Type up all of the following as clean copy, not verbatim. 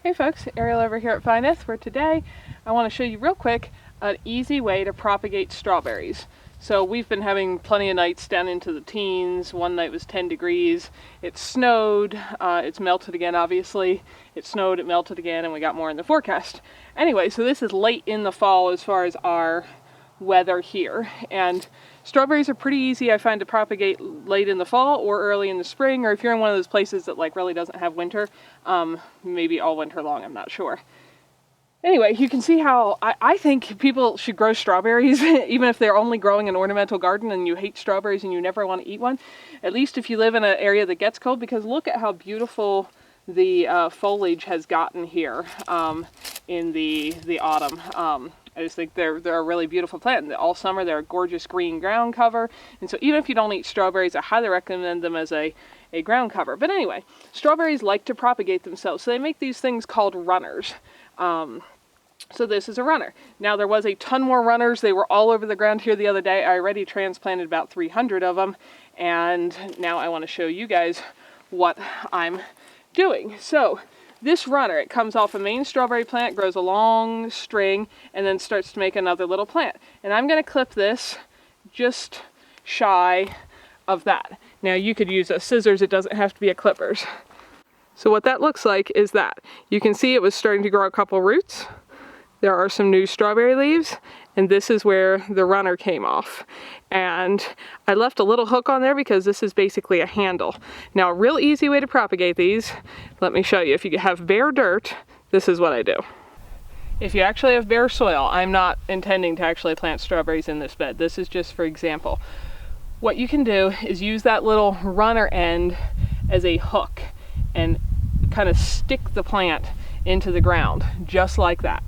Hey folks, Ariel over here at Finest, where today I want to show you real quick an easy way to propagate strawberries. So we've been having plenty of nights down into the teens. One night was 10 degrees. It snowed. It's melted again, obviously. It snowed, it melted again, and we got more in the forecast. Anyway, so this is late in the fall as far as our weather here. And strawberries are pretty easy, I find, to propagate late in the fall or early in the spring, or if you're in one of those places that like really doesn't have winter, maybe all winter long, I'm not sure. Anyway, you can see how I think people should grow strawberries, even if they're only growing an ornamental garden and you hate strawberries and you never want to eat one, at least if you live in an area that gets cold, because look at how beautiful the foliage has gotten here in the autumn. I just think they're a really beautiful plant. All summer they're a gorgeous green ground cover, and so even if you don't eat strawberries, I highly recommend them as a ground cover. But anyway, strawberries like to propagate themselves, so they make these things called runners. So this is a runner. Now there was a ton more runners. They were all over the ground here the other day. I already transplanted about 300 of them, and now I want to show you guys what I'm doing. So this runner, it comes off a main strawberry plant, grows a long string, and then starts to make another little plant. And I'm going to clip this just shy of that. Now you could use a scissors, it doesn't have to be a clippers. So what that looks like is that. You can see it was starting to grow a couple roots. There are some new strawberry leaves, and this is where the runner came off. And I left a little hook on there because this is basically a handle. Now a real easy way to propagate these, let me show you. If you have bare dirt, this is what I do. If you actually have bare soil, I'm not intending to actually plant strawberries in this bed. This is just for example. What you can do is use that little runner end as a hook and kind of stick the plant into the ground, just like that.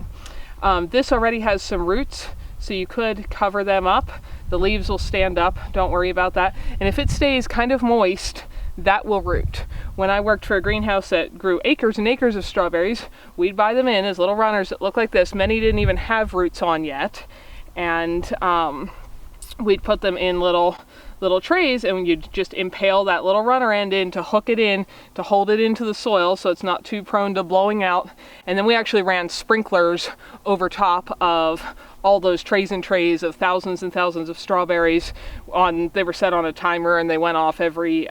This already has some roots, so you could cover them up. The leaves will stand up, don't worry about that. And if it stays kind of moist, that will root. When I worked for a greenhouse that grew acres and acres of strawberries, we'd buy them in as little runners that look like this. Many didn't even have roots on yet. And we'd put them in little trays, and you'd just impale that little runner end in to hook it in, to hold it into the soil so it's not too prone to blowing out. And then we actually ran sprinklers over top of all those trays and trays of thousands and thousands of strawberries. They were set on a timer, and they went off every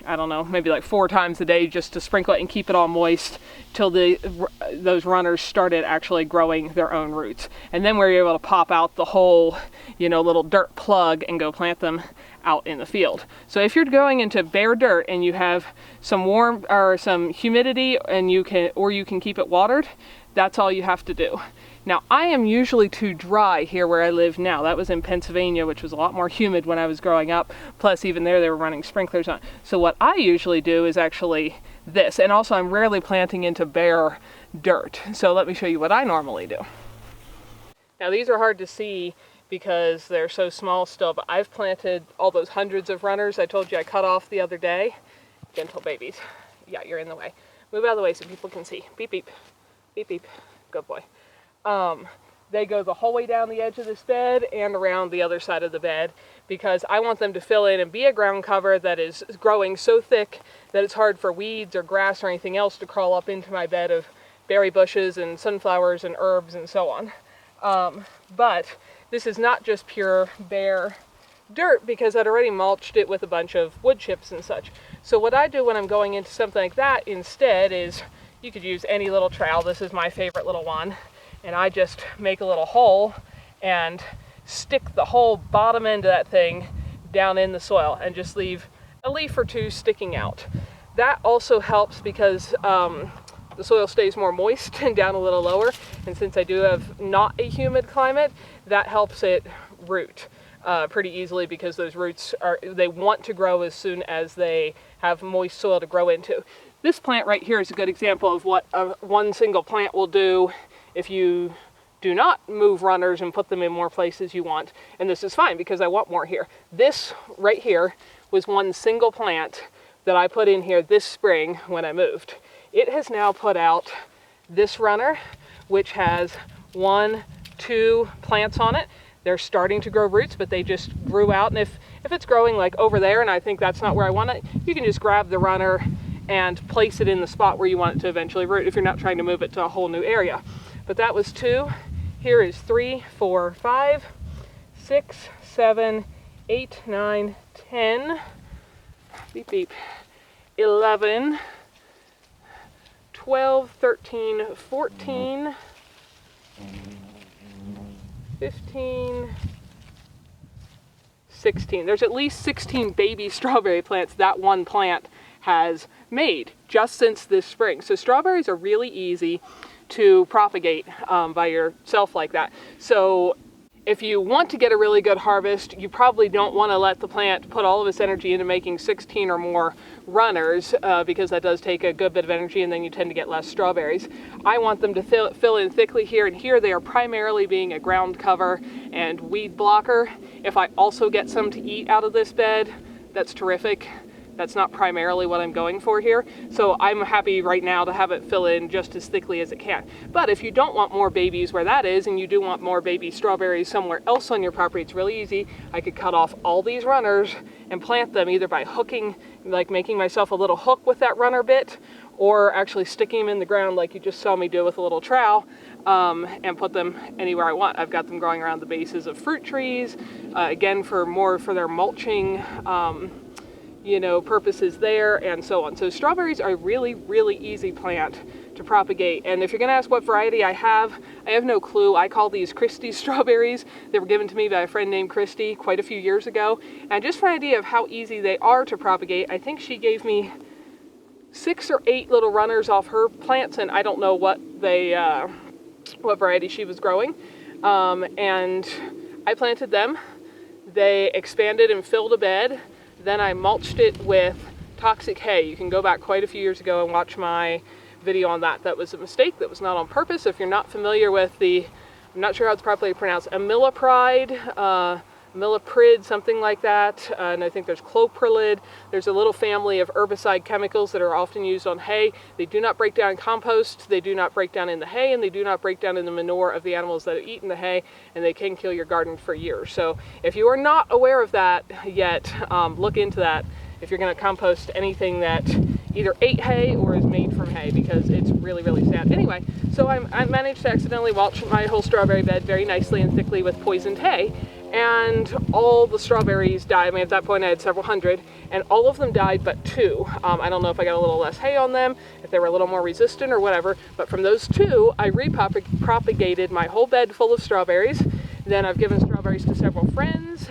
I don't know, maybe like 4 times a day, just to sprinkle it and keep it all moist till those runners started actually growing their own roots. And then we were able to pop out the whole, little dirt plug and go plant them out in the field. So if you're going into bare dirt and you have some warm or some humidity, and you can keep it watered, that's all you have to do. Now, I am usually too dry here where I live now. That was in Pennsylvania, which was a lot more humid when I was growing up. Plus, even there, they were running sprinklers on. So what I usually do is actually this. And also, I'm rarely planting into bare dirt. So let me show you what I normally do. Now, these are hard to see because they're so small still, but I've planted all those hundreds of runners I told you I cut off the other day. Gentle babies. Yeah, you're in the way. Move out of the way so people can see. Beep, beep. Beep, beep. Good boy. They go the whole way down the edge of this bed and around the other side of the bed, because I want them to fill in and be a ground cover that is growing so thick that it's hard for weeds or grass or anything else to crawl up into my bed of berry bushes and sunflowers and herbs and so on. But this is not just pure bare dirt, because I'd already mulched it with a bunch of wood chips and such. So what I do when I'm going into something like that instead is, you could use any little trowel. This is my favorite little one. And I just make a little hole and stick the whole bottom end of that thing down in the soil and just leave a leaf or two sticking out. That also helps because the soil stays more moist and down a little lower. And since I do have not a humid climate, that helps it root pretty easily, because those roots they want to grow as soon as they have moist soil to grow into. This plant right here is a good example of what one single plant will do if you do not move runners and put them in more places you want. And this is fine because I want more here. This right here was one single plant that I put in here this spring when I moved. It has now put out this runner, which has 1, 2 plants on it. They're starting to grow roots, but they just grew out. And if it's growing like over there and I think that's not where I want it, you can just grab the runner and place it in the spot where you want it to eventually root if you're not trying to move it to a whole new area. But that was 2. Here is 3, 4, 5, 6, 7, 8, 9, 10, beep beep, 11, 12, 13, 14, 15, 16. There's at least 16 baby strawberry plants that one plant has made just since this spring. So strawberries are really easy to propagate by yourself like that. So if you want to get a really good harvest, you probably don't want to let the plant put all of its energy into making 16 or more runners because that does take a good bit of energy, and then you tend to get less strawberries. I want them to fill in thickly here, and here they are primarily being a ground cover and weed blocker. If I also get some to eat out of this bed, that's terrific. That's not primarily what I'm going for here. So I'm happy right now to have it fill in just as thickly as it can. But if you don't want more babies where that is, and you do want more baby strawberries somewhere else on your property, it's really easy. I could cut off all these runners and plant them either by hooking, like making myself a little hook with that runner bit, or actually sticking them in the ground like you just saw me do with a little trowel, and put them anywhere I want. I've got them growing around the bases of fruit trees, again for their mulching purposes there, and so on. So strawberries are a really, really easy plant to propagate. And if you're going to ask what variety I have no clue. I call these Christie's strawberries. They were given to me by a friend named Christy quite a few years ago. And just for an idea of how easy they are to propagate, I think she gave me 6 or 8 little runners off her plants, and I don't know what variety she was growing. And I planted them. They expanded and filled a bed. Then I mulched it with toxic hay. You can go back quite a few years ago and watch my video on that. That was a mistake. That was not on purpose. If you're not familiar with I'm not sure how it's properly pronounced, imidacloprid, milliprid, something like that, and I think there's cloprilid. There's a little family of herbicide chemicals that are often used on hay. They do not break down in compost, they do not break down in the hay, and they do not break down in the manure of the animals that have eaten the hay, and they can kill your garden for years. So if you are not aware of that yet, look into that if you're going to compost anything that either ate hay or is made from hay, because it's really, really sad. Anyway, so I managed to accidentally mulch my whole strawberry bed very nicely and thickly with poisoned hay, and all the strawberries died. I mean, at that point I had several hundred, and all of them died but 2. I don't know if I got a little less hay on them, if they were a little more resistant or whatever, but from those 2, I repropagated my whole bed full of strawberries. Then I've given strawberries to several friends,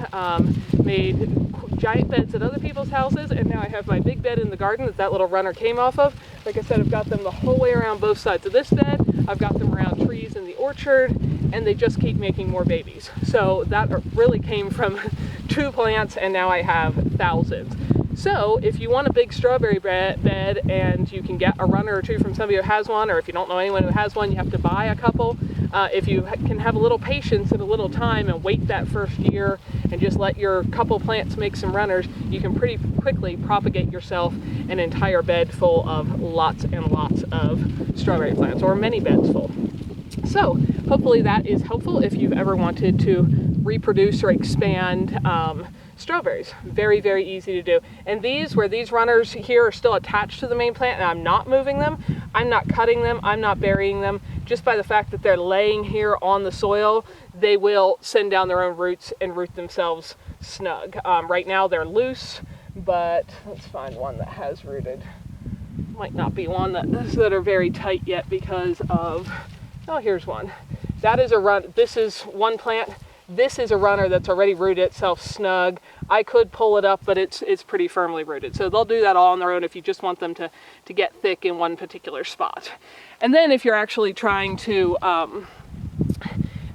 made giant beds at other people's houses, and now I have my big bed in the garden that little runner came off of. Like I said, I've got them the whole way around both sides of this bed. I've got them around trees in the orchard, and they just keep making more babies. So that really came from 2 plants, and now I have thousands. So if you want a big strawberry bed and you can get a runner or 2 from somebody who has one, or if you don't know anyone who has one, you have to buy a couple. If you can have a little patience and a little time and wait that first year and just let your couple plants make some runners, you can pretty quickly propagate yourself an entire bed full of lots and lots of strawberry plants, or many beds full. So hopefully that is helpful if you've ever wanted to reproduce or expand strawberries. Very, very easy to do. And where these runners here are still attached to the main plant and I'm not moving them, I'm not cutting them, I'm not burying them. Just by the fact that they're laying here on the soil, they will send down their own roots and root themselves snug. Right now they're loose, but let's find one that has rooted. Might not be one that are very tight yet because of, oh, here's one. That is a run. This is one plant. This is a runner that's already rooted itself snug. I could pull it up, but it's pretty firmly rooted. So they'll do that all on their own if you just want them to get thick in one particular spot. And then if you're actually trying to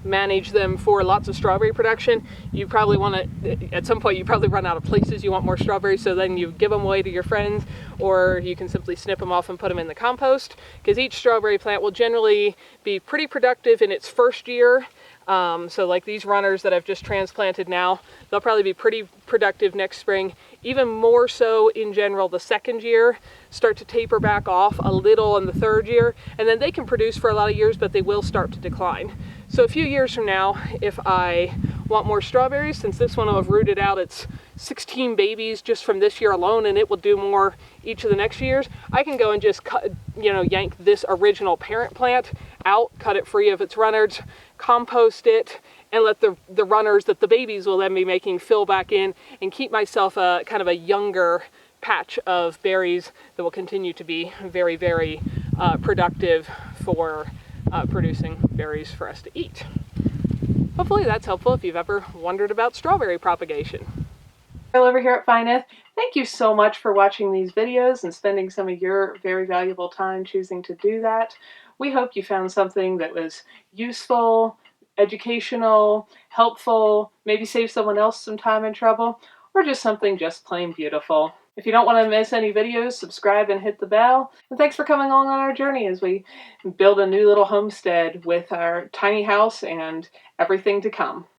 manage them for lots of strawberry production, you probably want to, at some point you probably run out of places you want more strawberries, so then you give them away to your friends, or you can simply snip them off and put them in the compost, because each strawberry plant will generally be pretty productive in its first year. So like these runners that I've just transplanted now, they'll probably be pretty productive next spring. Even more so in general the second year, start to taper back off a little in the third year, and then they can produce for a lot of years, but they will start to decline. So a few years from now, if I want more strawberries, since this one will have rooted out its 16 babies just from this year alone, and it will do more each of the next years, I can go and just cut, yank this original parent plant out, cut it free of its runners, compost it, and let the runners that the babies will then be making fill back in, and keep myself a kind of a younger patch of berries that will continue to be very, very productive for producing berries for us to eat. Hopefully that's helpful if you've ever wondered about strawberry propagation. Over here at Fineth, thank you so much for watching these videos and spending some of your very valuable time choosing to do that. We hope you found something that was useful, educational, helpful, maybe save someone else some time and trouble, or just something just plain beautiful. If you don't want to miss any videos, subscribe and hit the bell. And thanks for coming along on our journey as we build a new little homestead with our tiny house and everything to come.